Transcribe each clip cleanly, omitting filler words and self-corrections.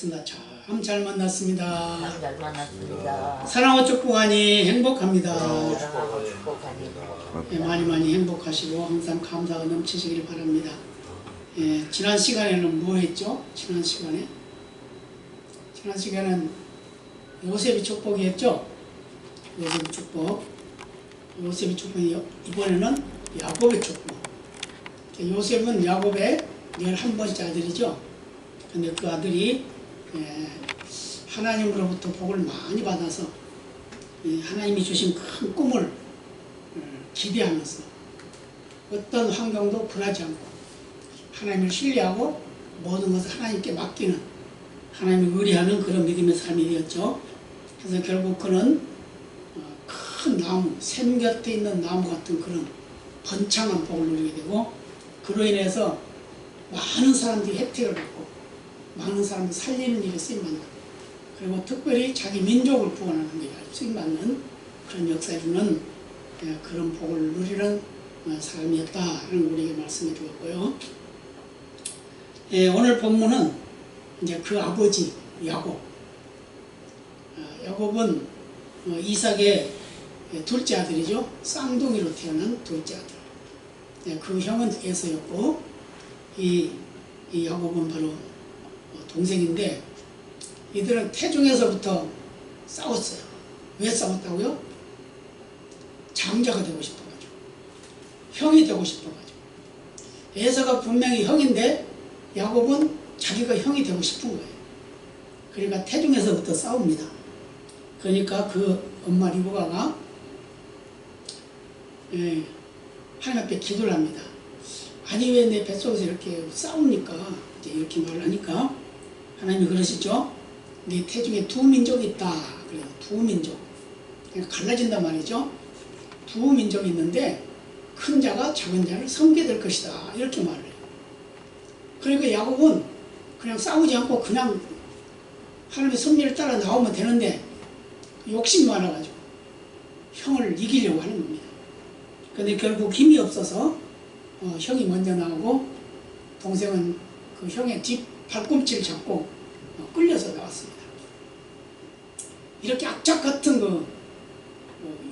그렇습니다. 참 잘 만났습니다. 참 잘 만났습니다. 사랑하고 축복하니 행복합니다. 사랑하고 축복합니다. 예, 많이 행복하시고 항상 감사가 넘치시길 바랍니다. 예, 지난 시간에는 뭐 했죠? 지난 시간에는 요셉의 축복이었죠? 요셉의 축복. 요셉의 축복이 이번에는 야곱의 축복. 요셉은 야곱의 11번째 아들이죠. 근데 그 아들이 하나님으로부터 복을 많이 받아서 하나님이 주신 큰 꿈을 기대하면서 어떤 환경도 굴하지 않고 하나님을 신뢰하고 모든 것을 하나님께 맡기는, 하나님을 의뢰하는 그런 믿음의 삶이 되었죠. 그래서 결국 그는 큰 나무, 샘 곁에 있는 나무 같은 그런 번창한 복을 누리게 되고, 그로 인해서 많은 사람들이 혜택을 받고 많은 사람들 살리는 일에 쓰임받는, 그리고 특별히 자기 민족을 구원하는 일에 쓰임받는 그런 역사에 주는 그런 복을 누리는 사람이었다는 우리에게 말씀해 주었고요. 오늘 본문은 이제 그 아버지 야곱. 야곱은 이삭의 둘째 아들이죠. 쌍둥이로 태어난 둘째 아들. 그 형은 에서였고 이 야곱은 바로 동생인데, 이들은 태중에서부터 싸웠어요. 왜 싸웠다고요? 장자가 되고 싶어가지고, 형이 되고 싶어가지고. 에서가 분명히 형인데 야곱은 자기가 형이 되고 싶은 거예요. 그러니까 태중에서부터 싸웁니다. 그러니까 그 엄마 리브가가 하나님 앞에 기도를 합니다. 아니 왜 내 뱃속에서 이렇게 싸웁니까? 이제 이렇게 말을 하니까 하나님이 그러시죠. 네 태중에 두 민족이 있다. 그래요. 두 민족. 그러니까 갈라진단 말이죠. 두 민족이 있는데 큰 자가 작은 자를 섬기게 될 것이다. 이렇게 말을 해요. 그러니까 야곱은 그냥 싸우지 않고 그냥 하나님의 섭리를 따라 나오면 되는데 욕심이 많아가지고 형을 이기려고 하는 겁니다. 근데 결국 힘이 없어서 형이 먼저 나오고 동생은 그 형의 뒷 발꿈치를 잡고 끌려서 나왔습니다. 이렇게 악착 같은 그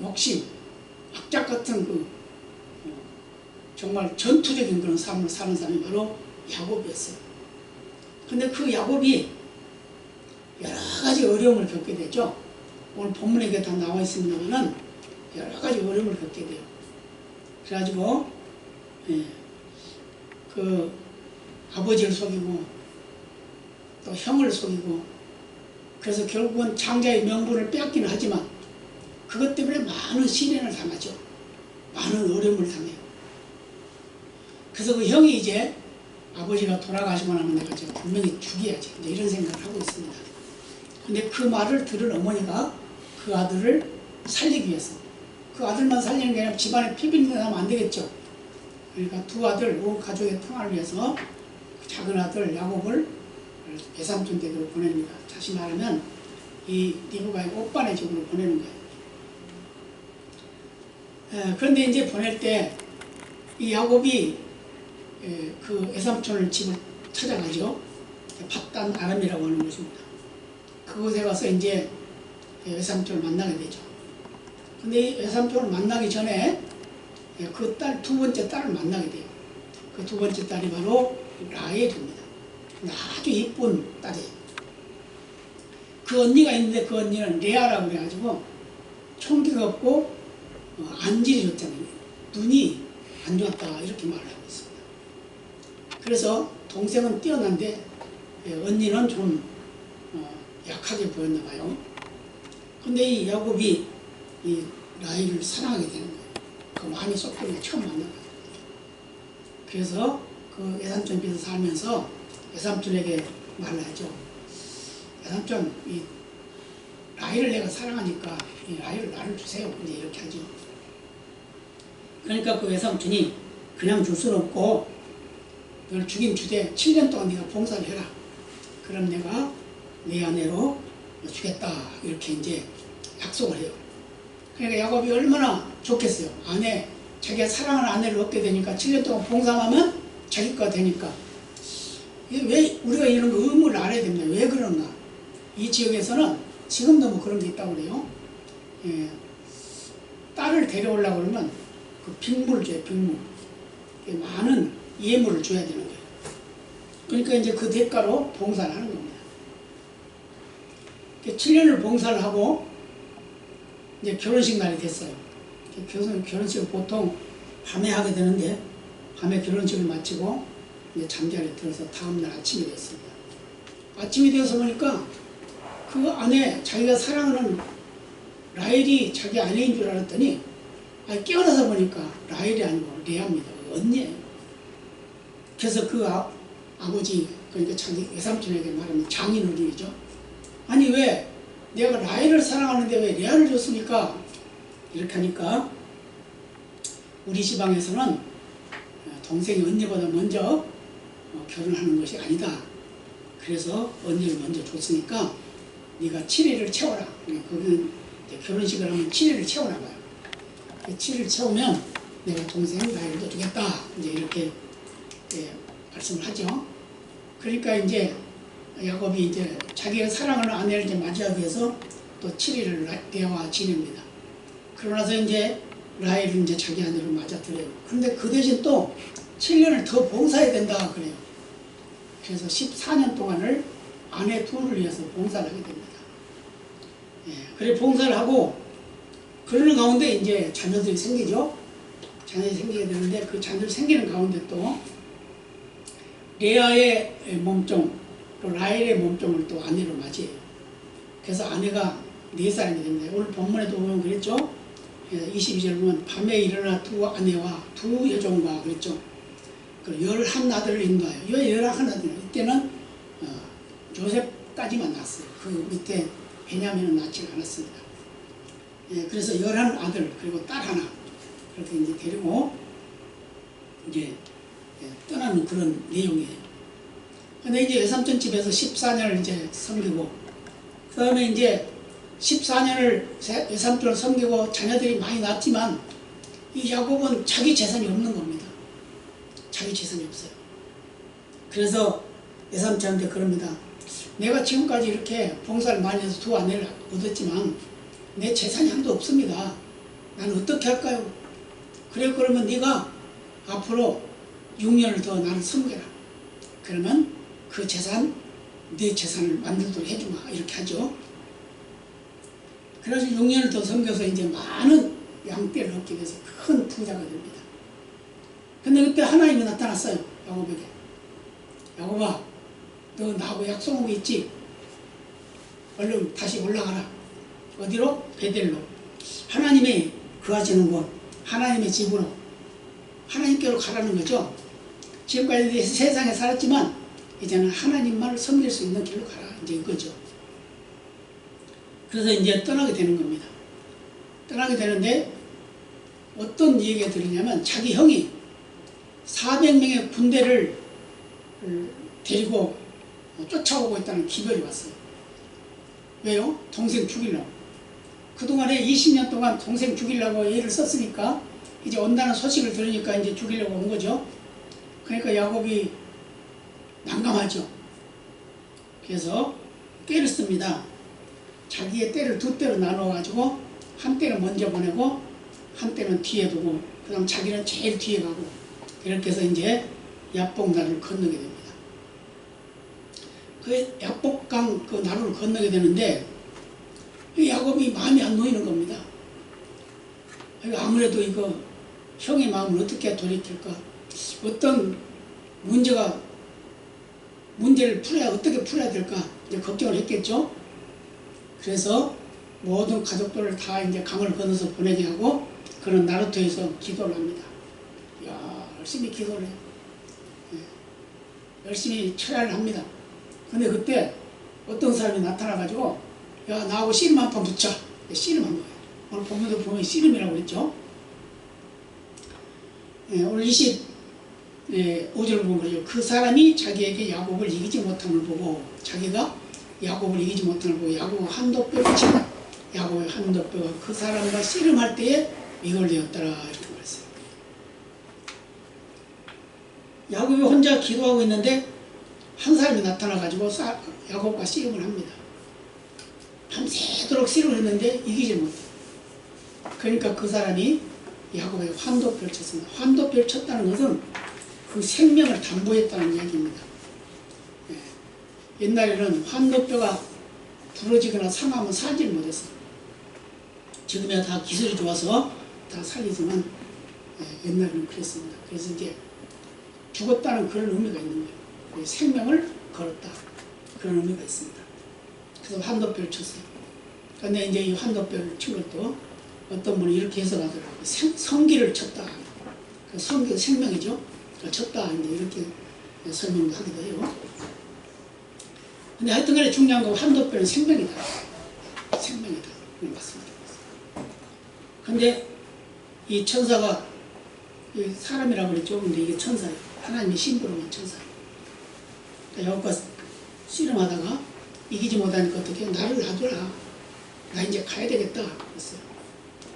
욕심, 악착 같은 그 정말 전투적인 그런 삶을 사는 사람이 바로 야곱이었어요. 근데 그 야곱이 여러 가지 어려움을 겪게 되죠. 오늘 본문에 이게 다 나와 있습니다만 여러 가지 어려움을 겪게 돼요. 그래가지고 그 아버지를 속이고 또 형을 속이고, 그래서 결국은 장자의 명분을 빼앗기는 하지만 그것 때문에 많은 시련을 당하죠. 많은 어려움을 당해요. 그래서 그 형이 이제 아버지가 돌아가시고 나면 내가 분명히 죽여야지, 이제 이런 생각을 하고 있습니다. 근데 그 말을 들은 어머니가 그 아들을 살리기 위해서, 그 아들만 살리는 게 아니라 집안에 피비린내 나면 안 되겠죠. 그러니까 두 아들, 온 가족의 평화를 위해서 그 작은 아들 야곱을 외삼촌 댁으로 보냅니다. 다시 말하면 이 리브가의 오빠네 집으로 보내는 거예요. 그런데 이제 보낼 때 이 야곱이 그 외삼촌을 집을 찾아가죠. 밧단 아람이라고 하는 곳입니다. 그곳에 가서 이제 외삼촌을 만나게 되죠. 근데 이 외삼촌을 만나기 전에 그 딸, 두 번째 딸을 만나게 돼요. 그 두 번째 딸이 바로 라헬입니다. 아주 이쁜 딸이에요. 그 언니가 있는데 그 언니는 레아라고 그래가지고 총기가 없고 안질이 좋잖아요. 눈이 안 좋았다 이렇게 말을 하고 있습니다. 그래서 동생은 뛰어난데 언니는 좀 약하게 보였나 봐요. 근데 이 야곱이 이 라헬을 사랑하게 되는 거예요. 그 마음이 쏙들이 처음 만난 거예요. 그래서 그 외삼촌 빚을 살면서 외삼촌에게 말을 하죠. 외삼촌, 이 라헬을 내가 사랑하니까 이 라헬을 나를 주세요. 이제 이렇게 하죠. 그러니까 그 외삼촌이 그냥 줄 수는 없고 널 죽인 주되 7년 동안 네가 봉사를 해라. 그럼 내가 네 아내로 주겠다. 이렇게 이제 약속을 해요. 그러니까 야곱이 얼마나 좋겠어요. 아내, 자기가 사랑하는 아내를 얻게 되니까 7년 동안 봉사하면 자기 거가 되니까. 왜 우리가 이런 거 의무를 알아야 됩니다. 왜 그런가? 이 지역에서는 지금도 뭐 그런 게 있다고 그래요. 예, 딸을 데려오려고 그러면 그 빅물을 줘요, 빅물. 많은 예물을 줘야 되는 거예요. 그러니까 이제 그 대가로 봉사를 하는 겁니다. 7년을 봉사를 하고 이제 결혼식 날이 됐어요. 결혼식을 보통 밤에 하게 되는데 밤에 결혼식을 마치고 이제 잠자리에 들어서 다음날 아침이 됐습니다. 아침이 되어서 보니까 그 안에 자기가 사랑하는 라헬이 자기 아내인 줄 알았더니 깨어나서 보니까 라헬이 아니고 레아입니다. 언니예요. 그래서 그 아버지, 그러니까 자기 외삼촌에게 말하면 장인어른이죠. 아니 왜 내가 라헬을 사랑하는데 왜 레아를 줬습니까? 이렇게 하니까 우리 지방에서는 동생이 언니보다 먼저 결혼하는 것이 아니다. 그래서 언니를 먼저 줬으니까 네가 7일을 채워라. 거기는 결혼식을 하면 7일을 채워나가요. 7일 채우면 내가 동생 라헬도 주겠다. 이제 이렇게 말씀을 하죠. 그러니까 이제 야곱이 이제 자기가 사랑하는 아내를 이제 맞이하기 위해서 또 7일을 레아와 지냅니다. 그러고 나서 이제 라헬은 이제 자기 아내를 맞아들여요. 그런데 그 대신 또 7년을 더 봉사해야 된다 그래요. 그래서 14년 동안을 아내 둘을 위해서 봉사를 하게 됩니다. 예, 그래 봉사를 하고 그러는 가운데 이제 자녀들이 생기죠. 자녀들이 생기게 되는데 그 자녀들이 생기는 가운데 또 레아의 몸종 또 라헬의 몸종을 또 아내로 맞이해요. 그래서 아내가 4살이 됩니다. 오늘 본문에도 보면 그랬죠. 22절 보면 밤에 일어나 두 아내와 두 여종과 그랬죠. 그 11아들을 인도하여. 이 11아들 이때는 요셉까지만 낳았어요. 그 밑에 베냐민은 낳지 않았습니다. 예, 그래서 11아들 그리고 딸 하나 그렇게 이제 데리고 이제 떠나는 그런 내용이에요. 근데 이제 외삼촌 집에서 14년을 이제 섬기고 그 다음에 이제 14년을 외삼촌을 섬기고 자녀들이 많이 낳았지만 이 야곱은 자기 재산이 없는 겁니다. 자기 재산이 없어요. 그래서 외삼촌한테 그럽니다. 내가 지금까지 이렇게 봉사를 많이 해서 두 아내를 얻었지만 내 재산이 한도 없습니다. 나는 어떻게 할까요? 그래 그러면 네가 앞으로 6년을 더 나를 섬겨라. 그러면 그 재산, 네 재산을 만들도록 해주마. 이렇게 하죠. 그래서 6년을 더 섬겨서 이제 많은 양떼를 얻기 위해서 큰 부자가 됩니다. 근데 그때 하나님이 나타났어요. 야곱에게. 야곱아, 너 나하고 약속한 거 있지? 얼른 다시 올라가라. 어디로? 베델로. 하나님이 거하시는 곳, 하나님의 집으로, 하나님께로 가라는 거죠. 지금까지 세상에 살았지만 이제는 하나님만을 섬길 수 있는 길로 가라. 이제 이거죠. 그래서 이제 떠나게 되는 겁니다. 떠나게 되는데 어떤 얘기가 들리냐면 자기 형이 400명의 군대를 데리고 쫓아오고 있다는 기별이 왔어요. 왜요? 동생 죽이려고. 그동안에 20년 동안 동생 죽이려고 애를 썼으니까 이제 온다는 소식을 들으니까 이제 죽이려고 온 거죠. 그러니까 야곱이 난감하죠. 그래서 떼를 씁니다. 자기의 떼를 두 떼로 나눠가지고 한 떼는 먼저 보내고 한 떼는 뒤에 두고 그 다음 자기는 제일 뒤에 가고 이렇게 해서 이제 야복나루를 건너게 됩니다. 그 야복강 그 나루를 건너게 되는데 야곱이 마음이 안 놓이는 겁니다. 아무래도 이거 형의 마음을 어떻게 돌이킬까? 어떤 문제를 어떻게 풀어야 될까? 이제 걱정을 했겠죠. 그래서 모든 가족들을 다 이제 강을 건너서 보내게 하고 그런 나루터에서 기도를 합니다. 열심히 기도를 해요. 열심히 철야를 합니다. 근데 그때 어떤 사람이 나타나가지고 야 나하고 씨름 한 판 붙자. 씨름한 거예요. 오늘 본문도 보면 씨름이라고 그랬죠. 오늘 25절 보면 그래요. 그 사람이 자기에게 야곱을 이기지 못함을 보고 자기가 야곱을 이기지 못함을 보고 야곱의 한도뼈를 친다. 야곱의 한도뼈가 그 사람과 씨름할 때에 이걸되었더라 이렇게 말했어요. 야곱이 혼자 기도하고 있는데 한 사람이 나타나가지고 야곱과 씨름을 합니다. 밤새도록 씨름을 했는데 이기지 못해. 그러니까 그 사람이 야곱에게 환도표를 쳤습니다. 환도표를 쳤다는 것은 그 생명을 담보했다는 이야기입니다. 예. 옛날에는 환도표가 부러지거나 상하면 살지를 못했어요. 지금이야 다 기술이 좋아서 다 살리지만 옛날에는 그랬습니다. 그래서 이제 죽었다는 그런 의미가 있는 거예요. 생명을 걸었다. 그런 의미가 있습니다. 그래서 환도표를 쳤어요. 그런데 이제 이 환도표를 친 것도 어떤 분이 이렇게 해석하더라고요. 성기를 쳤다. 그 성기가 생명이죠. 쳤다. 이제 이렇게 설명도 하기도 해요. 근데 하여튼 간에 중요한 건 환도표는 생명이다. 생명이다. 맞습니다. 근데 이 천사가 사람이라고 그랬죠. 근데 이게 천사예요. 하나님의 신부로만 천사예요. 야곱과 씨름하다가 이기지 못하니까 어떻게 나를 놔두라. 나 이제 가야 되겠다. 그랬어요.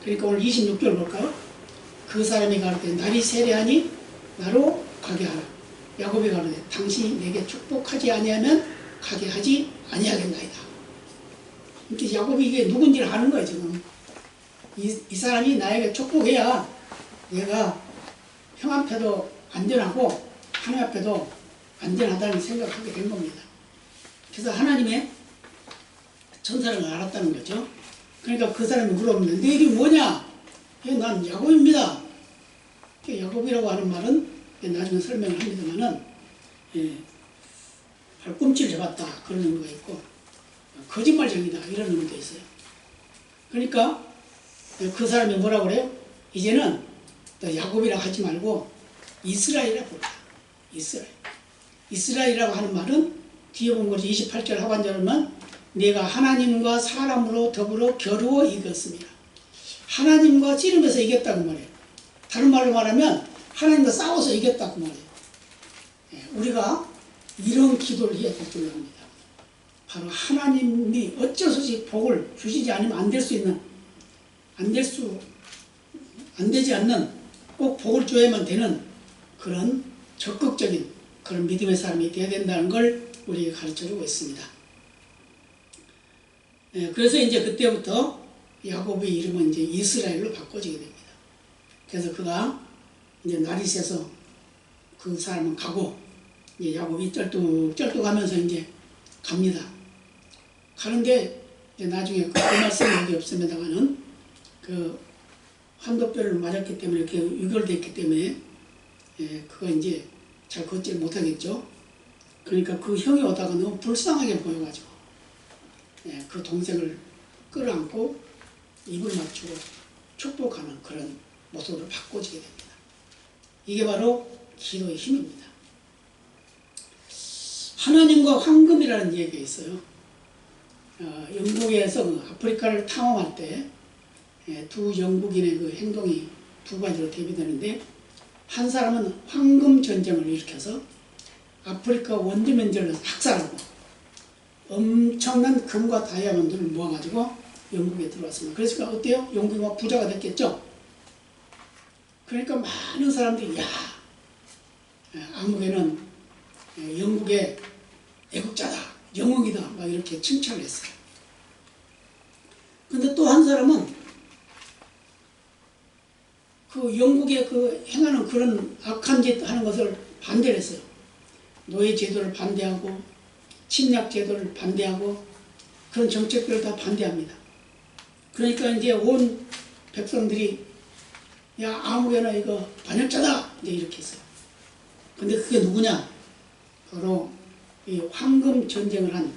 그러니까 오늘 26절 볼까요? 그 사람이 가르되 날이 세례하니 나로 가게 하라. 야곱이 가르되 당신이 내게 축복하지 아니하면 가게 하지 아니하겠나이다. 이렇게 야곱이 이게 누군지를 아는 거예요. 지금 이 사람이 나에게 축복해야 내가 형 앞에도 안전하고 하나님 앞에도 안전하다는 생각을 하게 된 겁니다. 그래서 하나님의 천사를 알았다는 거죠. 그러니까 그 사람이 물어보면 내 이름이 뭐냐? 난 야곱입니다. 야곱이라고 하는 말은 나중에 설명을 합니다만은 발꿈치를 잡았다 그런 의미가 있고 거짓말쟁이다 이런 의미도 있어요. 그러니까 그 사람이 뭐라고 그래요? 이제는 야곱이라고 하지 말고 이스라엘이라고 부르라. 이스라엘. 이스라엘이라고 하는 말은 뒤에 본 것이 28절 하반절은 내가 하나님과 사람으로 더불어 겨루어 이겼습니다. 하나님과 씨름해서 이겼다고 말해요. 다른 말로 말하면 하나님과 싸워서 이겼다고 말해요. 우리가 이런 기도를 해야 될 줄 압니다. 바로 하나님이 어쩔 수 없이 복을 주시지 않으면 안 될 수 있는 안 되지 않는 꼭 복을 줘야만 되는 그런 적극적인 그런 믿음의 사람이 되어야 된다는 걸 우리에게 가르쳐주고 있습니다. 그래서 이제 그때부터 야곱의 이름은 이제 이스라엘로 바꿔지게 됩니다. 그래서 그가 이제 날이 새서 그 사람은 가고 이제 야곱이 쩔뚝하면서 이제 갑니다. 가는데 이제 나중에 그 말씀이 여기 없습니다만은 그 환도뼈를 맞았기 때문에 이렇게 유결됐기 때문에 그거 이제 잘 걷지 못하겠죠. 그러니까 그 형이 오다가 너무 불쌍하게 보여가지고 그 동생을 끌어안고 입을 맞추고 축복하는 그런 모습으로 바꿔지게 됩니다. 이게 바로 기도의 힘입니다. 하나님과 황금이라는 얘기가 있어요. 영국에서 아프리카를 탐험할 때 두 영국인의 그 행동이 두 가지로 대비되는데 한 사람은 황금 전쟁을 일으켜서 아프리카 원주민들을 학살하고 엄청난 금과 다이아몬드를 모아가지고 영국에 들어왔습니다. 그래서 어때요? 영국이 막 부자가 됐겠죠? 그러니까 많은 사람들이 암흑에는 영국의 애국자다, 영웅이다 막 이렇게 칭찬을 했어요. 근데 또 한 사람은 그 영국에 그 행하는 그런 악한 짓 하는 것을 반대를 했어요. 노예 제도를 반대하고 침략 제도를 반대하고 그런 정책들을 다 반대합니다. 그러니까 이제 온 백성들이 아무개나 이거 반역자다 이제 이렇게 했어요. 근데 그게 누구냐? 바로 이 황금 전쟁을 한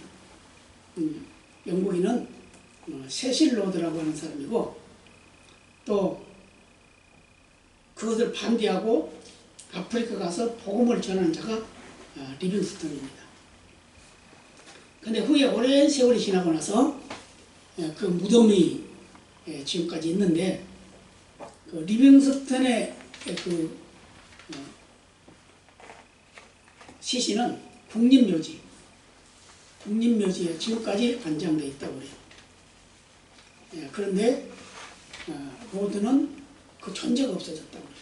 영국인은 세실 로드라고 하는 사람이고 또 그것을 반대하고 아프리카 가서 복음을 전하는 자가 리빙스턴입니다. 근데 후에 오랜 세월이 지나고 나서 그 무덤이 지금까지 있는데 그 리빙스턴의 그 시신은 국립묘지에 지금까지 안장되어 있다고 그래요. 그런데 로드는 그 존재가 없어졌다고 합니다.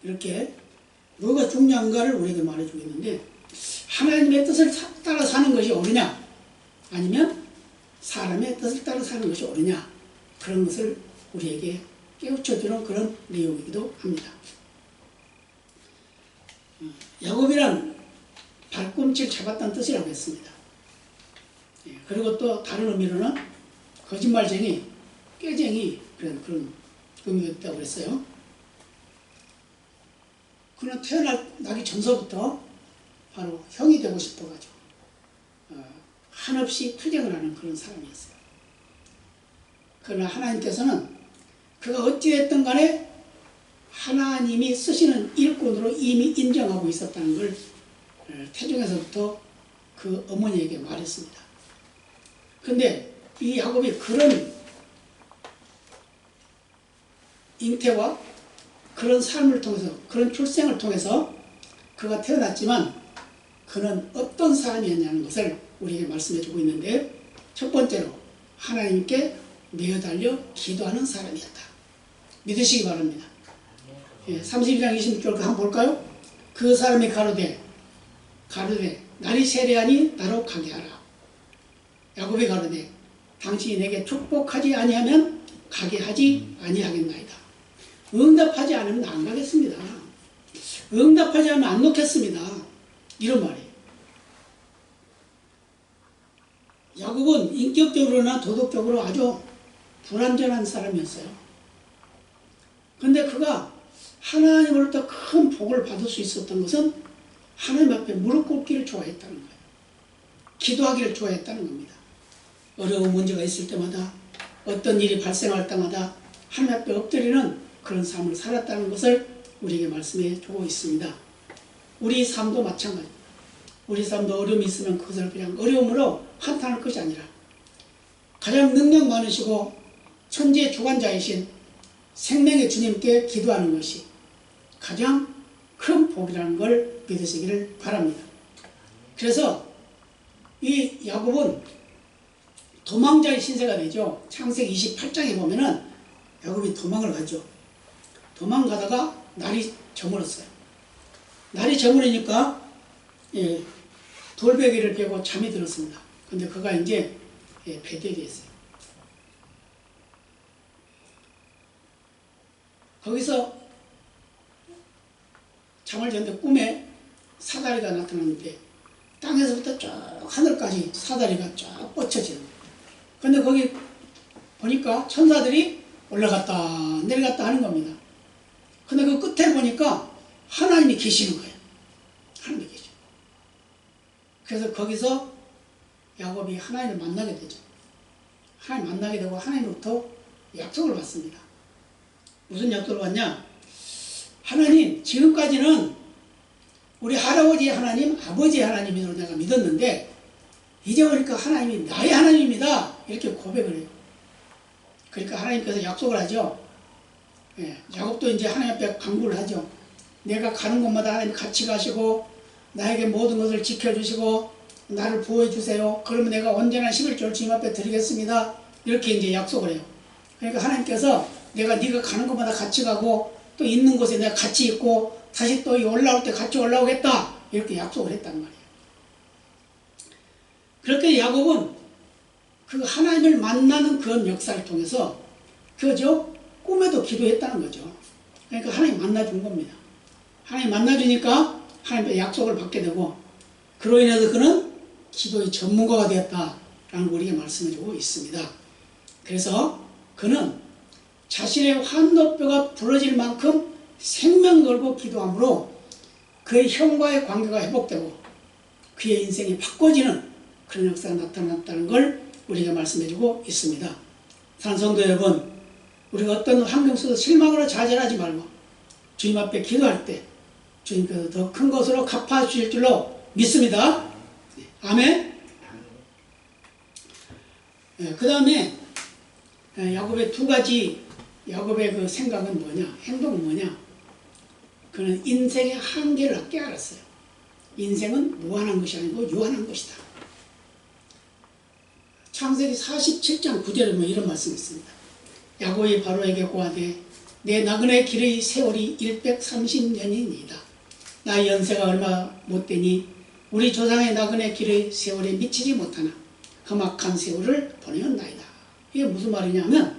이렇게 뭐가 중요한가를 우리에게 말해주고 있는데 하나님의 뜻을 따라 사는 것이 옳으냐 아니면 사람의 뜻을 따라 사는 것이 옳으냐, 그런 것을 우리에게 깨우쳐주는 그런 내용이기도 합니다. 야곱이란 발꿈치를 잡았다는 뜻이라고 했습니다. 그리고 또 다른 의미로는 거짓말쟁이, 깨쟁이, 그런 의미가 있다고 그랬어요. 그는 태어나기 전서부터 바로 형이 되고 싶어가지고 한없이 투쟁을 하는 그런 사람이었어요. 그러나 하나님께서는 그가 어찌됐든 간에 하나님이 쓰시는 일꾼으로 이미 인정하고 있었다는 걸 태중에서부터 그 어머니에게 말했습니다. 근데 이 야곱이 그런 잉태와 그런 삶을 통해서, 그런 출생을 통해서 그가 태어났지만 그는 어떤 사람이었냐는 것을 우리에게 말씀해 주고 있는데, 첫 번째로 하나님께 매어달려 기도하는 사람이었다. 믿으시기 바랍니다. 32장 26절 한번 볼까요? 그 사람이 가로되 날이 세례하니 나로 가게 하라. 야곱이 가로되 당신이 내게 축복하지 아니하면 가게 하지 아니하겠나이다. 응답하지 않으면 안 가겠습니다. 응답하지 않으면 안 놓겠습니다. 이런 말이에요. 야곱은 인격적으로나 도덕적으로 아주 불완전한 사람이었어요. 근데 그가 하나님으로부터 큰 복을 받을 수 있었던 것은 하나님 앞에 무릎 꿇기를 좋아했다는 거예요. 기도하기를 좋아했다는 겁니다. 어려운 문제가 있을 때마다, 어떤 일이 발생할 때마다 하나님 앞에 엎드리는 그런 삶을 살았다는 것을 우리에게 말씀해 주고 있습니다. 우리 삶도 마찬가지입니다. 우리 삶도 어려움이 있으면 그것을 그냥 어려움으로 한탄할 것이 아니라 가장 능력 많으시고 천지의 주관자이신 생명의 주님께 기도하는 것이 가장 큰 복이라는 걸 믿으시기를 바랍니다. 그래서 이 야곱은 도망자의 신세가 되죠. 창세기 28장에 보면은 야곱이 도망을 가죠. 도망가다가 날이 저물었어요. 날이 저물으니까 돌베개를 베고 잠이 들었습니다. 근데 그가 이제 베델이었어요. 거기서 잠을 자는데 꿈에 사다리가 나타났는데 땅에서부터 쭉 하늘까지 사다리가 쫙 뻗쳐지는 거예요. 근데 거기 보니까 천사들이 올라갔다 내려갔다 하는 겁니다. 근데 그 끝에 보니까 하나님이 계시는 거예요. 하나님이 계셔. 그래서 거기서 야곱이 하나님을 만나게 되죠. 하나님 만나게 되고 하나님으로부터 약속을 받습니다. 무슨 약속을 받냐? 하나님, 지금까지는 우리 할아버지 하나님, 아버지 하나님으로 내가 믿었는데 이제 보니까 하나님이 나의 하나님입니다. 이렇게 고백을 해요. 그러니까 하나님께서 약속을 하죠. 야곱도 이제 하나님 앞에 간구를 하죠. 내가 가는 곳마다 하나님 같이 가시고 나에게 모든 것을 지켜주시고 나를 보호해 주세요. 그러면 내가 언제나 11조를 주님 앞에 드리겠습니다. 이렇게 이제 약속을 해요. 그러니까 하나님께서 네가 가는 곳마다 같이 가고 또 있는 곳에 내가 같이 있고 다시 또 올라올 때 같이 올라오겠다. 이렇게 약속을 했단 말이에요. 그렇게 야곱은 그 하나님을 만나는 그런 역사를 통해서 그저 꿈에도 기도했다는 거죠. 그러니까 하나님 만나준 겁니다. 하나님 만나주니까 하나님의 약속을 받게 되고 그로 인해서 그는 기도의 전문가가 되었다라는 우리에게 말씀해주고 있습니다. 그래서 그는 자신의 환도뼈가 부러질 만큼 생명 걸고 기도함으로 그의 형과의 관계가 회복되고 그의 인생이 바꿔지는 그런 역사가 나타났다는 걸 우리가 말씀해주고 있습니다. 사랑하는 성도 여러분, 우리가 어떤 환경 속에서 실망으로 좌절하지 말고 주님 앞에 기도할 때 주님께서 더 큰 것으로 갚아주실 줄로 믿습니다. 아멘. 그 다음에 야곱의 두 가지, 야곱의 그 생각은 뭐냐, 행동은 뭐냐. 그는 인생의 한계를 깨알았어요. 인생은 무한한 것이 아니고 유한한 것이다. 창세기 47장 9절에 뭐 이런 말씀이 있습니다. 야곱이 바로에게 고하되 내 나그네 길의 세월이 130년이니이다. 나의 연세가 얼마 못되니 우리 조상의 나그네 길의 세월에 미치지 못하나 험악한 세월을 보내었나이다. 이게 무슨 말이냐면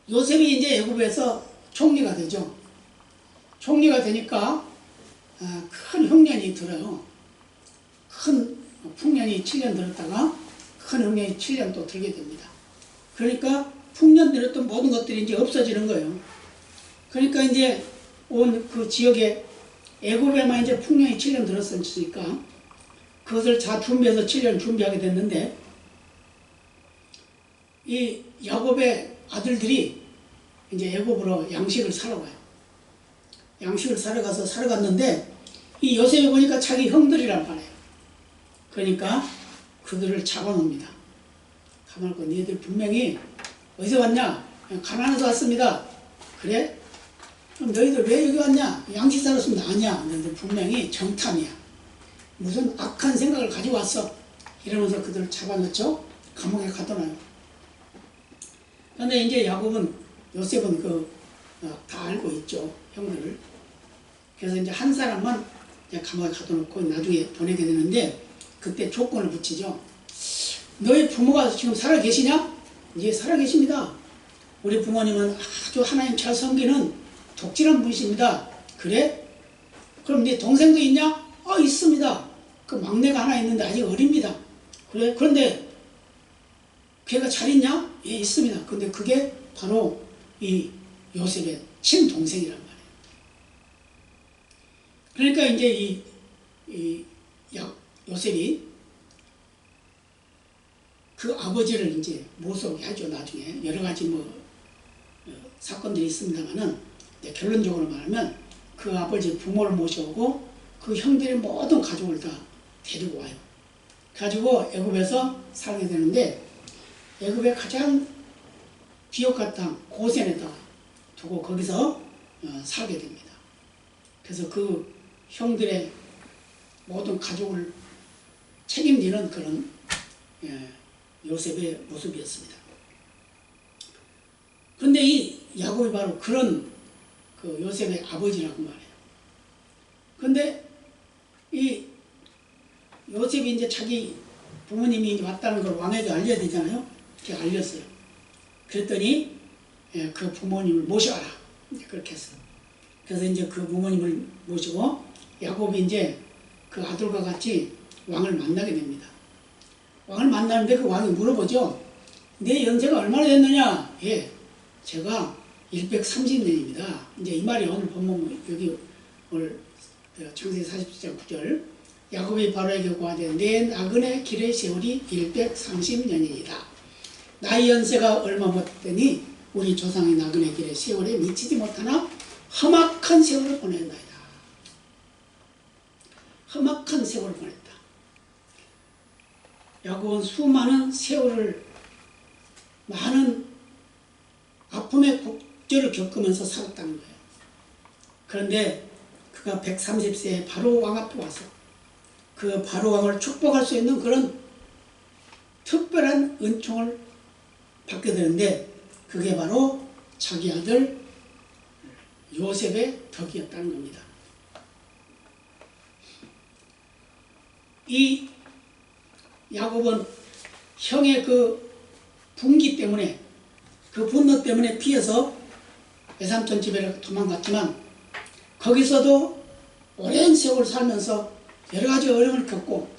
요셉이 이제 애굽에서 총리가 되죠. 총리가 되니까 큰 흉년이 들어요. 큰 풍년이 7년 들었다가 큰 흉년이 7년 또 들게 됩니다. 그러니까 풍년 들었던 모든 것들이 이제 없어지는 거예요. 그러니까 이제 온 그 지역에 애굽에만 이제 풍년이 7년 들었으니까 그것을 다 준비해서 7년 준비하게 됐는데 이 야곱의 아들들이 이제 애굽으로 양식을 사러 가요. 양식을 사러 가서 사러 갔는데 이 요셉이 보니까 자기 형들이란 말이에요. 그러니까 그들을 잡아놓습니다. 가만히 너희들 분명히 어디서 왔냐? 가나안에서 왔습니다. 그래? 그럼 너희들 왜 여기 왔냐? 양식 사러 왔습니다. 아니야. 너희들 분명히 정탐이야. 무슨 악한 생각을 가지고 왔어. 이러면서 그들을 잡아놓죠. 감옥에 가둬놔요. 그런데 이제 야곱은 요셉은 다 알고 있죠. 형들을. 그래서 이제 한 사람만 이제 감옥에 가둬놓고 나중에 보내게 되는데 그때 조건을 붙이죠. 너희 부모가 지금 살아 계시냐? 예, 살아 계십니다. 우리 부모님은 아주 하나님 잘 섬기는 독실한 분이십니다. 그래? 그럼 네 동생도 있냐? 있습니다. 그 막내가 하나 있는데 아직 어립니다. 그래? 그런데 걔가 잘 있냐? 예, 있습니다. 근데 그게 바로 이 요셉의 친동생이란 말이에요. 그러니까 이제 요셉이 그 아버지를 이제 모시게 하죠. 나중에 여러 가지 사건들이 있습니다만은 결론적으로 말하면 그 아버지 부모를 모셔오고 그 형들의 모든 가족을 다 데리고 와요. 가지고 애굽에서 살게 되는데 애굽의 가장 비옥한 땅 고센에다 두고 거기서 살게 됩니다. 그래서 그 형들의 모든 가족을 책임지는 그런 요셉의 모습이었습니다. 그런데 이 야곱이 바로 그런 그 요셉의 아버지라고 말해요. 그런데 이 요셉이 이제 자기 부모님이 이제 왔다는 걸 왕에게 알려야 되잖아요. 이렇게 알렸어요. 그랬더니 그 부모님을 모셔와라. 이제 그렇게 했어요. 그래서 이제 그 부모님을 모시고 야곱이 이제 그 아들과 같이 왕을 만나게 됩니다. 왕을 만나는데 그 왕이 물어보죠. 내 연세가 얼마나 됐느냐? 예, 제가 130년입니다. 이제 이 말이 오늘 본문 여기 오늘 창세기 47장 9절 야곱이 바로에게 고하되 내 나그네 길의 세월이 130년이니이다. 나의 연세가 얼마 못되니 우리 조상의 나그네 길의 세월에 미치지 못하나 험악한 세월을 보냈나이다. 험악한 세월을 보냈다. 야곱은 수많은 세월을 많은 아픔의 곡절을 겪으면서 살았다는 거예요. 그런데 그가 130세에 바로 왕 앞에 와서 그 바로 왕을 축복할 수 있는 그런 특별한 은총을 받게 되는데 그게 바로 자기 아들 요셉의 덕이었다는 겁니다. 이 야곱은 형의 그 분기 때문에 그 분노 때문에 피해서 외삼촌 집에 도망갔지만 거기서도 오랜 세월 살면서 여러 가지 어려움을 겪고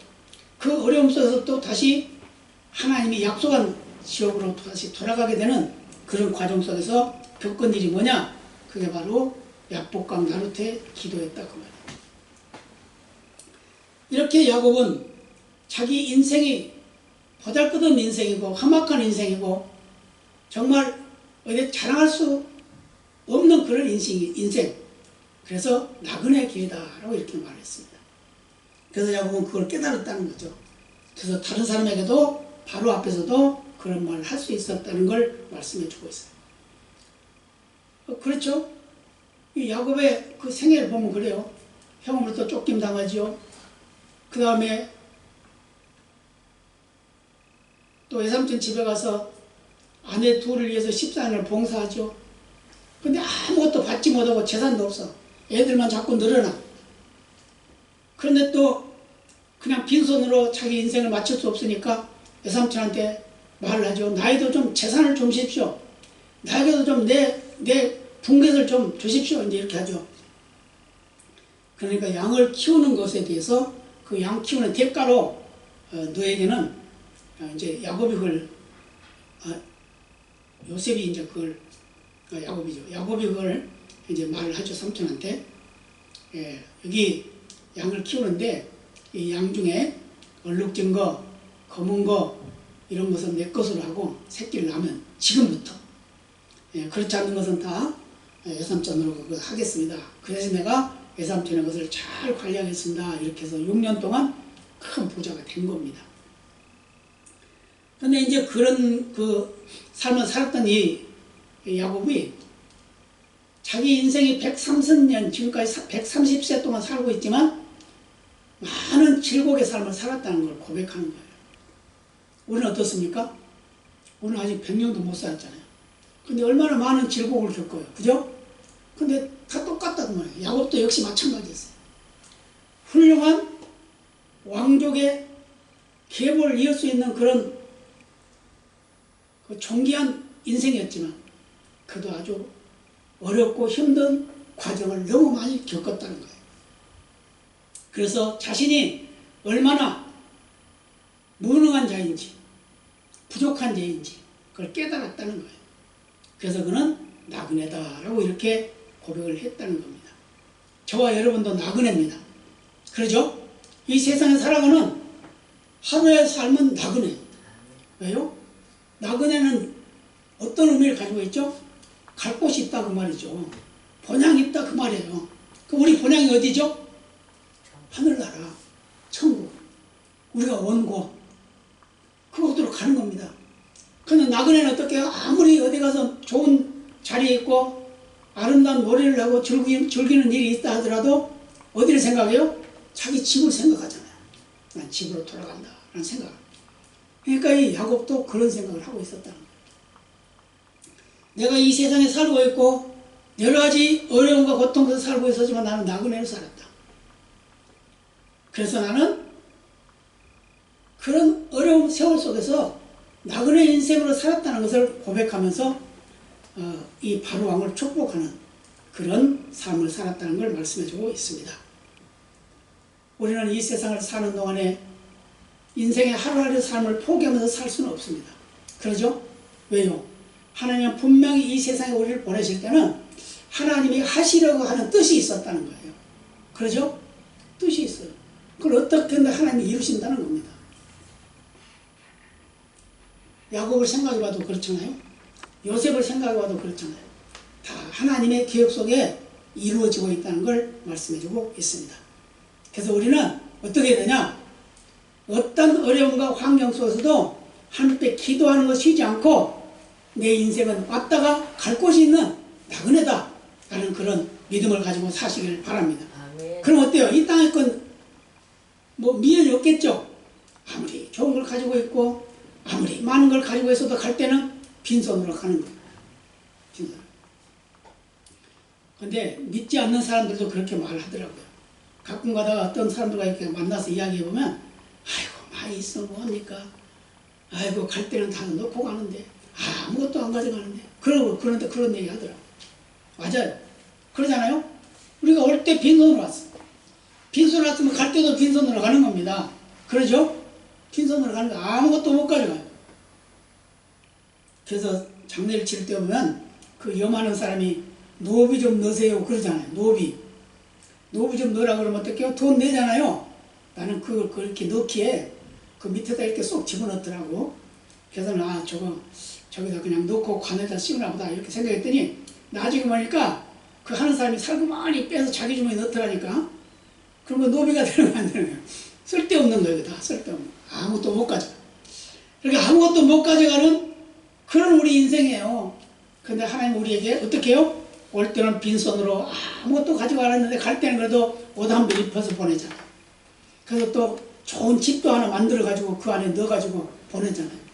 그 어려움 속에서 또 다시 하나님이 약속한 지역으로 다시 돌아가게 되는 그런 과정 속에서 겪은 일이 뭐냐? 그게 바로 약복강 나루테 기도였다 그 말이에요. 이렇게 야곱은 자기 인생이 보잘것없는 인생이고 험악한 인생이고 정말 어디 자랑할 수 없는 그런 인생. 그래서 나그네 길이다라고 이렇게 말했습니다. 그래서 야곱은 그걸 깨달았다는 거죠. 그래서 다른 사람에게도 바로 앞에서도 그런 말을 할 수 있었다는 걸 말씀해 주고 있어요. 그렇죠? 이 야곱의 그 생애를 보면 그래요. 형으로부터 쫓김 당하지요. 그 다음에 또 외삼촌 집에 가서 아내 둘을 위해서 14년을 봉사하죠. 근데 아무것도 받지 못하고 재산도 없어. 애들만 자꾸 늘어나. 그런데 또 그냥 빈손으로 자기 인생을 마칠 수 없으니까 외삼촌한테 말을 하죠. 나에도 좀 재산을 좀 주십시오. 나에게도 좀 내 분깃을 좀 주십시오. 이제 이렇게 하죠. 그러니까 양을 키우는 것에 대해서 그 양 키우는 대가로 너에게는 이제 야곱이 그걸 요셉이 이제 그걸 야곱이죠. 야곱이 그걸 이제 말을 하죠. 삼촌한테. 여기 양을 키우는데 이 양 중에 얼룩진 거, 검은 거 이런 것은 내 것으로 하고 새끼를 낳으면 지금부터 그렇지 않는 것은 다 외삼촌으로 그거 하겠습니다. 그 대신 내가 외삼촌의 것을 잘 관리하겠습니다. 이렇게 해서 6년 동안 큰 부자가 된 겁니다. 근데 이제 그런 그 삶을 살았던 이 야곱이 자기 인생이 130년, 지금까지 130세 동안 살고 있지만 많은 질곡의 삶을 살았다는 걸 고백하는 거예요. 우리는 어떻습니까? 우리는 아직 100년도 못 살았잖아요. 근데 얼마나 많은 질곡을 겪어요. 그죠? 근데 다 똑같다고 말해요. 야곱도 역시 마찬가지였어요. 훌륭한 왕족의 계보를 이을 수 있는 그런 그 존귀한 인생이었지만 그도 아주 어렵고 힘든 과정을 너무 많이 겪었다는 거예요. 그래서 자신이 얼마나 무능한 자인지 부족한 자인지 그걸 깨달았다는 거예요. 그래서 그는 나그네다라고 이렇게 고백을 했다는 겁니다. 저와 여러분도 나그네입니다. 그러죠? 이 세상에 살아가는 하루의 삶은 나그네입니다. 왜요? 나그네는 어떤 의미를 가지고 있죠? 갈 곳이 있다 그 말이죠. 본향이 있다 그 말이에요. 그 우리 본향이 어디죠? 하늘나라, 천국, 우리가 원고 그곳으로 가는 겁니다. 근데 나그네는 어떻게 해요? 아무리 어디 가서 좋은 자리에 있고 아름다운 노래를 하고 즐기는 일이 있다 하더라도 어디를 생각해요? 자기 집을 생각하잖아요. 난 집으로 돌아간다 라는 생각. 그러니까 이 야곱도 그런 생각을 하고 있었다는 거예요. 내가 이 세상에 살고 있고 여러 가지 어려움과 고통 속에서 살고 있었지만 나는 나그네로 살았다. 그래서 나는 그런 어려운 세월 속에서 나그네 인생으로 살았다는 것을 고백하면서 이 바로왕을 축복하는 그런 삶을 살았다는 걸 말씀해주고 있습니다. 우리는 이 세상을 사는 동안에 인생의 하루하루 삶을 포기하면서 살 수는 없습니다. 그러죠? 왜요? 하나님은 분명히 이 세상에 우리를 보내실 때는 하나님이 하시려고 하는 뜻이 있었다는 거예요. 그러죠? 뜻이 있어요. 그걸 어떻게 하나님이 이루신다는 겁니다. 야곱을 생각해봐도 그렇잖아요. 요셉을 생각해봐도 그렇잖아요. 다 하나님의 계획 속에 이루어지고 있다는 걸 말씀해주고 있습니다. 그래서 우리는 어떻게 해야 되냐? 어떤 어려움과 환경 속에서도 하나님께 기도하는 것 쉬지 않고 내 인생은 왔다가 갈 곳이 있는 나그네다 라는 그런 믿음을 가지고 사시길 바랍니다. 아멘. 그럼 어때요? 이 땅의 건 미련이 없겠죠? 아무리 좋은 걸 가지고 있고 아무리 많은 걸 가지고 있어도 갈 때는 빈손으로 가는 거예요. 빈손. 근데 믿지 않는 사람들도 그렇게 말하더라고요. 가끔 가다가 어떤 사람들과 이렇게 만나서 이야기해보면 아이고 많이 있어 뭐합니까? 아이고 갈 때는 다 넣고 가는데 아무것도 안 가져가는데 그런데 그런 얘기 하더라고요. 맞아요. 그러잖아요. 우리가 올 때 빈손으로 왔어. 빈손으로 왔으면 갈 때도 빈손으로 가는 겁니다. 그러죠? 빈손으로 가는 거 아무것도 못 가져가요. 그래서 장례를 치를 때 보면 그 염하는 사람이 노비 좀 넣으세요 그러잖아요. 노비 좀 넣으라 그러면 어떡해요? 돈 내잖아요. 나는 그걸 그렇게 넣기에 그 밑에다 이렇게 쏙 집어넣더라고. 그래서 저기다 그냥 넣고 관에다 씌우나 보다 이렇게 생각했더니 나중에 보니까 그 하는 사람이 살고만이 빼서 자기 주머니에 넣더라니까. 그러면 노비가 되는 거 안 되는 거예요. 쓸데없는 거예요. 다 쓸데없는 거. 아무것도 못 가져가. 그러니까 아무것도 못 가져가는 그런 우리 인생이에요. 근데 하나님 우리에게 어떻게 해요? 올 때는 빈손으로 아무것도 가져가라는데 갈 때는 그래도 옷 한 벌 입혀서 보내잖아요. 그래서 또 좋은 집도 하나 만들어가지고 그 안에 넣어가지고 보내잖아요.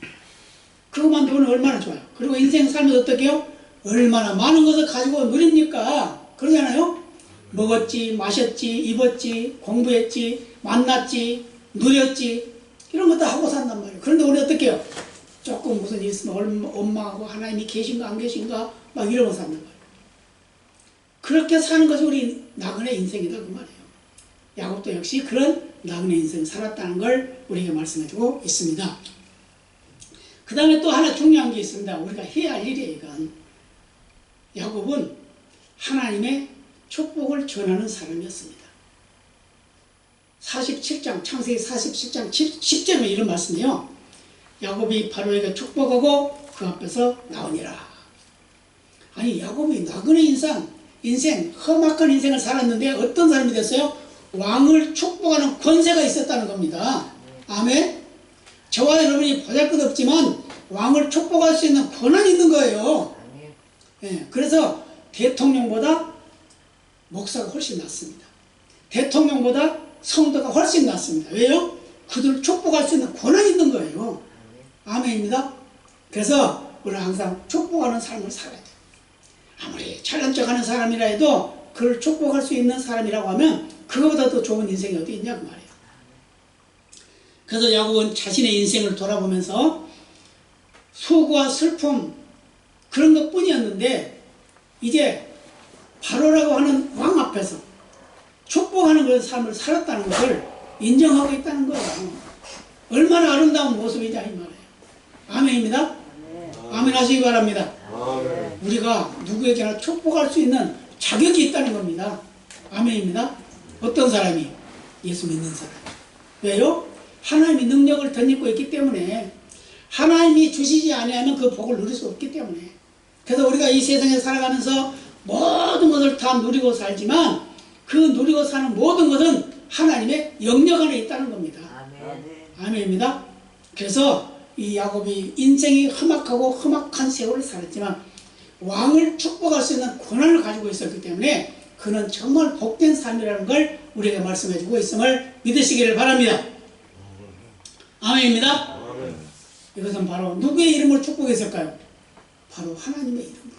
그것만 보면 얼마나 좋아요. 그리고 인생 살면서 어떻게 해요? 얼마나 많은 것을 가지고 누립니까? 그러잖아요. 먹었지, 마셨지, 입었지, 공부했지, 만났지, 누렸지, 이런 것도 하고 산단 말이에요. 그런데 우리 어떻게 해요? 조금 무슨 일 있으면 엄마하고 하나님이 계신가 안 계신가 막 이러고 산단 말이에요. 그렇게 사는 것이 우리 나그네 인생이다 그 말이에요. 야곱도 역시 그런 나그네 인생 살았다는 걸 우리에게 말씀해주고 있습니다. 그 다음에 또 하나 중요한 게 있습니다. 우리가 해야 할 일이에요. 이건 야곱은 하나님의 축복을 전하는 사람이었습니다. 47장 창세기 47장 10절에 이런 말씀이에요. 야곱이 바로에게 축복하고 그 앞에서 나오니라. 아니 야곱이 나그네 인생 험악한 인생을 살았는데 어떤 사람이 됐어요? 왕을 축복하는 권세가 있었다는 겁니다. 아멘. 저와 여러분이 보잘것없지만 왕을 축복할 수 있는 권한이 있는 거예요. 예, 그래서 대통령보다 목사가 훨씬 낫습니다. 대통령보다 성도가 훨씬 낫습니다. 왜요? 그들을 축복할 수 있는 권한이 있는 거예요. 아멘입니다. 그래서 우리는 항상 축복하는 삶을 살아야 돼요. 아무리 잘난 척하는 사람이라 해도 그를 축복할 수 있는 사람이라고 하면 그거보다 더 좋은 인생이 어디 있냐 그 말이에요. 그래서 야곱은 자신의 인생을 돌아보면서 수고와 슬픔 그런 것 뿐이었는데 이제 바로라고 하는 왕 앞에서 축복하는 그런 삶을 살았다는 것을 인정하고 있다는 거예요. 얼마나 아름다운 모습이냐 이 말이에요. 아멘입니다. 아멘 하시기 바랍니다. 우리가 누구에게나 축복할 수 있는 자격이 있다는 겁니다. 아멘입니다. 어떤 사람이? 예수 믿는 사람. 왜요? 하나님이 능력을 덧입고 있기 때문에 하나님이 주시지 아니하면 그 복을 누릴 수 없기 때문에 그래서 우리가 이 세상에 살아가면서 모든 것을 다 누리고 살지만 그 누리고 사는 모든 것은 하나님의 영역 안에 있다는 겁니다. 아멘입니다. 그래서 이 야곱이 인생이 험악하고 험악한 세월을 살았지만 왕을 축복할 수 있는 권한을 가지고 있었기 때문에 그는 정말 복된 삶이라는 걸 우리에게 말씀해주고 있음을 믿으시기를 바랍니다. 아멘입니다. 이것은 바로 누구의 이름을 축복했을까요? 바로 하나님의 이름으로,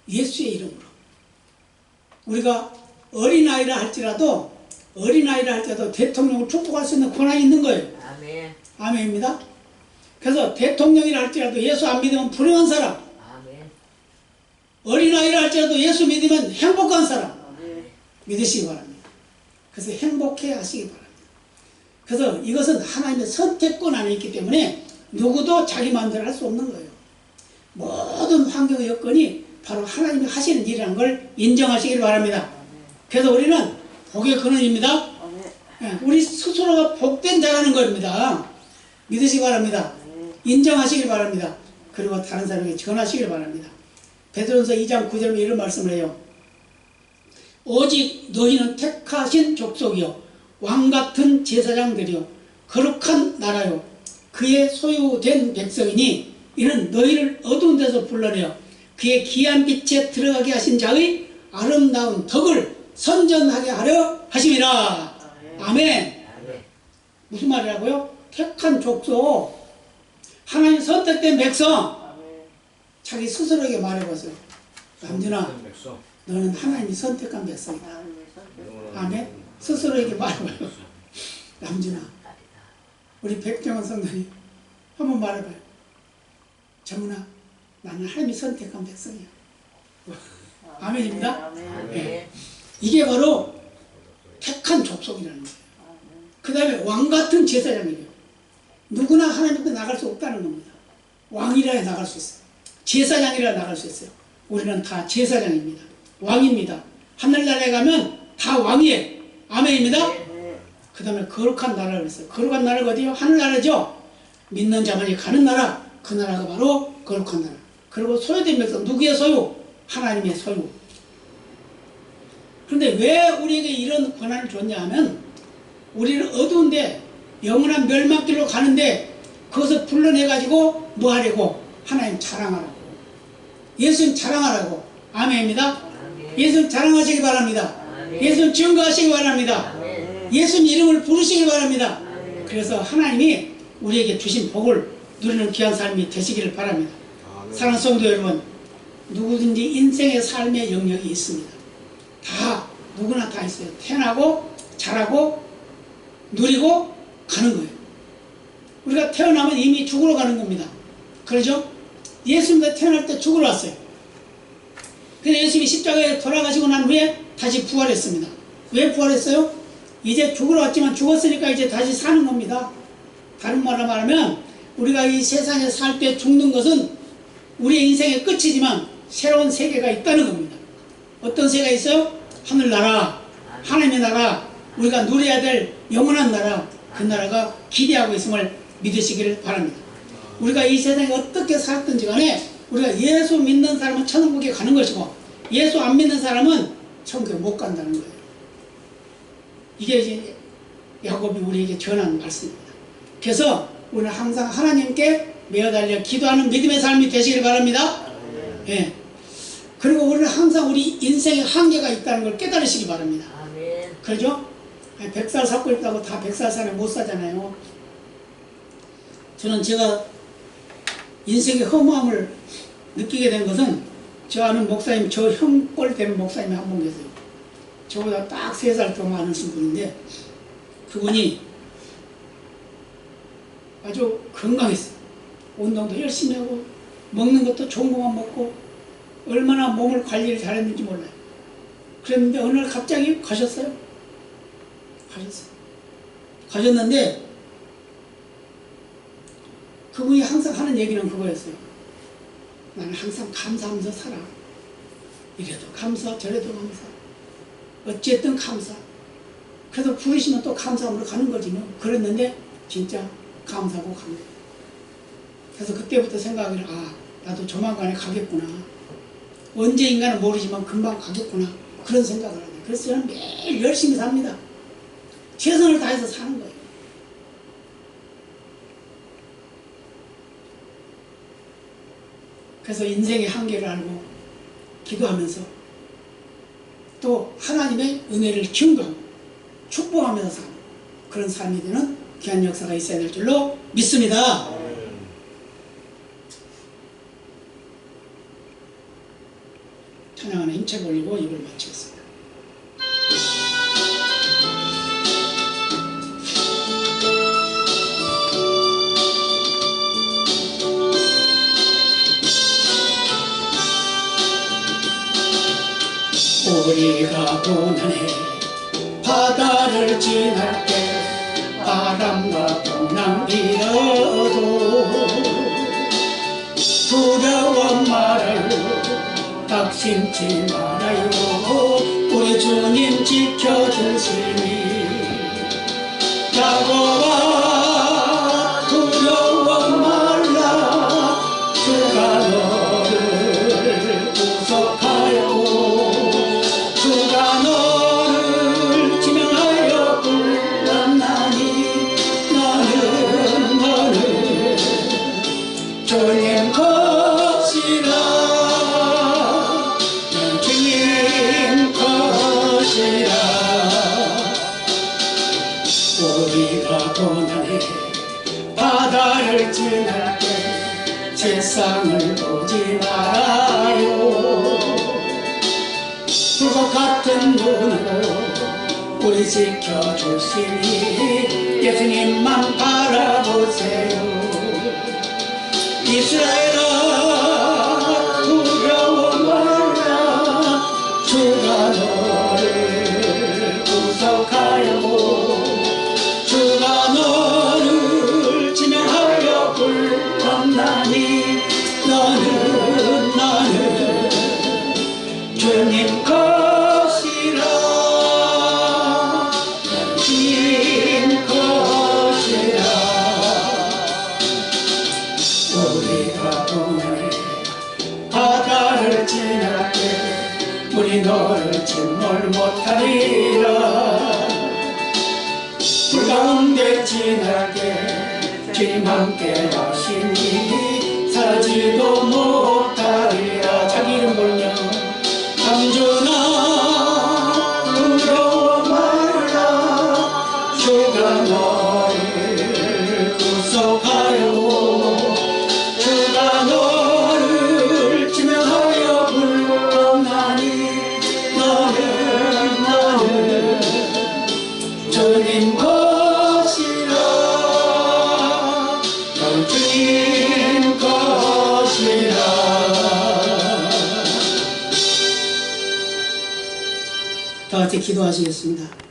예수의 이름으로. 우리가 어린아이라 할지라도 대통령을 축복할 수 있는 권한이 있는 거예요. 아멘. 아멘입니다. 그래서 대통령이라 할지라도 예수 안 믿으면 불행한 사람, 아멘. 어린아이라 할지라도 예수 믿으면 행복한 사람, 믿으시기 바랍니다. 그래서 행복해 하시기 바랍니다. 그래서 이것은 하나님의 선택권 안에 있기 때문에 누구도 자기 마음대로 할 수 없는 거예요. 모든 환경의 여건이 바로 하나님이 하시는 일이라는 걸 인정하시길 바랍니다. 그래서 우리는 복의 근원입니다. 우리 스스로가 복된 자라는 겁니다. 믿으시기 바랍니다. 인정하시길 바랍니다. 그리고 다른 사람에게 전하시길 바랍니다. 베드로전서 2장 9절에 이런 말씀을 해요. 오직 너희는 택하신 족속이요 왕같은 제사장들이요 거룩한 나라요 그의 소유된 백성이니 이는 너희를 어두운 데서 불러내어 그의 귀한 빛에 들어가게 하신 자의 아름다운 덕을 선전하게 하려 하심이라. 아멘. 무슨 말이라고요? 택한 족속, 하나님 선택된 백성. 자기 스스로에게 말해보세요. 남준아, 너는 하나님이 선택한 백성이다. 아멘. 스스로에게 말해봐요. 남준아, 우리 백정원 성도님 한번 말해봐요. 정훈아, 나는 하나님이 선택한 백성이야. 아멘입니다. 네. 이게 바로 택한 족속이라는 거예요. 그 다음에 왕같은 제사장이에요. 누구나 하나님 앞에 나갈 수 없다는 겁니다. 왕이라 해 나갈 수 있어요. 제사장이라 나갈 수 있어요. 우리는 다 제사장입니다. 왕입니다. 하늘나라에 가면 다 왕이에요. 아멘입니다. 그 다음에 거룩한 나라를 했어요. 거룩한 나라가 어디요? 하늘나라죠. 믿는 자만이 가는 나라, 그 나라가 바로 거룩한 나라. 그리고 소유된 백성, 누구의 소유? 하나님의 소유. 그런데 왜 우리에게 이런 권한을 줬냐 하면 우리를 어두운데 영원한 멸망길로 가는데 그것을 불러내가지고 뭐 하려고? 하나님 자랑하라고, 예수님 자랑하라고. 아멘입니다. 예수님 자랑하시기 바랍니다. 예수님 증거하시기 바랍니다. 예수님 이름을 부르시기 바랍니다. 그래서 하나님이 우리에게 주신 복을 누리는 귀한 삶이 되시기를 바랍니다. 사랑하는 성도 여러분, 누구든지 인생의 삶의 영역이 있습니다. 다 누구나 다 있어요. 태어나고 자라고 누리고 가는 거예요. 우리가 태어나면 이미 죽으러 가는 겁니다. 그러죠? 예수님도 태어날 때 죽으러 왔어요. 근데 예수님이 십자가에 돌아가시고 난 후에 다시 부활했습니다. 왜 부활했어요? 이제 죽으러 왔지만 죽었으니까 이제 다시 사는 겁니다. 다른 말로 말하면 우리가 이 세상에 살 때 죽는 것은 우리의 인생의 끝이지만 새로운 세계가 있다는 겁니다. 어떤 세계가 있어요? 하늘나라, 하나님의 나라, 우리가 누려야 될 영원한 나라, 그 나라가 기대하고 있음을 믿으시기를 바랍니다. 우리가 이 세상에 어떻게 살든지 간에 우리가 예수 믿는 사람은 천국에 가는 것이고 예수 안 믿는 사람은 천국에 못 간다는 거예요. 이게 이제 야곱이 우리에게 전한 말씀입니다. 그래서 우리는 항상 하나님께 매어달려 기도하는 믿음의 삶이 되시길 바랍니다. 예. 그리고 우리는 항상 우리 인생에 한계가 있다는 걸 깨달으시기 바랍니다. 그렇죠? 100살 살고 있다고 다 100살 산에 못 사잖아요. 저는 제가 인생의 허무함을 느끼게 된 것은 저 아는 목사님, 저 형꼴 되는 목사님이 한 분 계세요. 저보다 딱 3살 더 많으신 분인데 그분이 아주 건강했어요. 운동도 열심히 하고 먹는 것도 좋은 것만 먹고 얼마나 몸을 관리를 잘했는지 몰라요. 그랬는데 어느 날 갑자기 가셨어요. 가셨는데 그분이 항상 하는 얘기는 그거였어요. 나는 항상 감사하면서 살아. 이래도 감사, 저래도 감사. 어쨌든 감사. 그래서 부르시면 또 감사함으로 가는 거지 뭐. 그랬는데 진짜 감사하고 감사. 그래서 그때부터 생각을 나도 조만간에 가겠구나. 언제인가는 모르지만 금방 가겠구나. 그런 생각을 하네. 그래서 저는 매일 열심히 삽니다. 최선을 다해서 사는 거예요. 그래서 인생의 한계를 알고 기도하면서 또 하나님의 은혜를 증거하고 축복하면서 사는 그런 삶이 되는 귀한 역사가 있어야 될 줄로 믿습니다. 찬양하는 힘차게 올리고 입을 마치겠습니다. 우리가 고난해 바다를 지날 때 바람과 풍랑 일어도 두려워 말아요. 낙심치 말아요. 우리 주님 지켜주시니 야곱아 두려워 말라. 주가 너를 구속하여 주가 너를 지명하여 불렀나니 너는 주님 것이라. 주님 것이라. 우리가 고난해 바다를 지날 때 세상을 보지 말아요. 불과 같은 눈으로 우리 지켜주시니 예수님만 바라보세요. 이스라엘아 두려워 말라. 주가 너를 구속하여 주가 너를 지명하여 불렀나니 너는 주님 것이라. 주님 것이라. 우리가 고난해 바다를 지날 때 우리 너를 침몰 못하리라. 불 가운데 지날 때 주님 함께 하시니 사지도 못하리라. 자기 이름 불며 삼주나 두려워 말라. 주가 너를 구속하여 주가 너를 지명하여 불렀나니 너는 주님 것이라. 다 같이 기도하시겠습니다.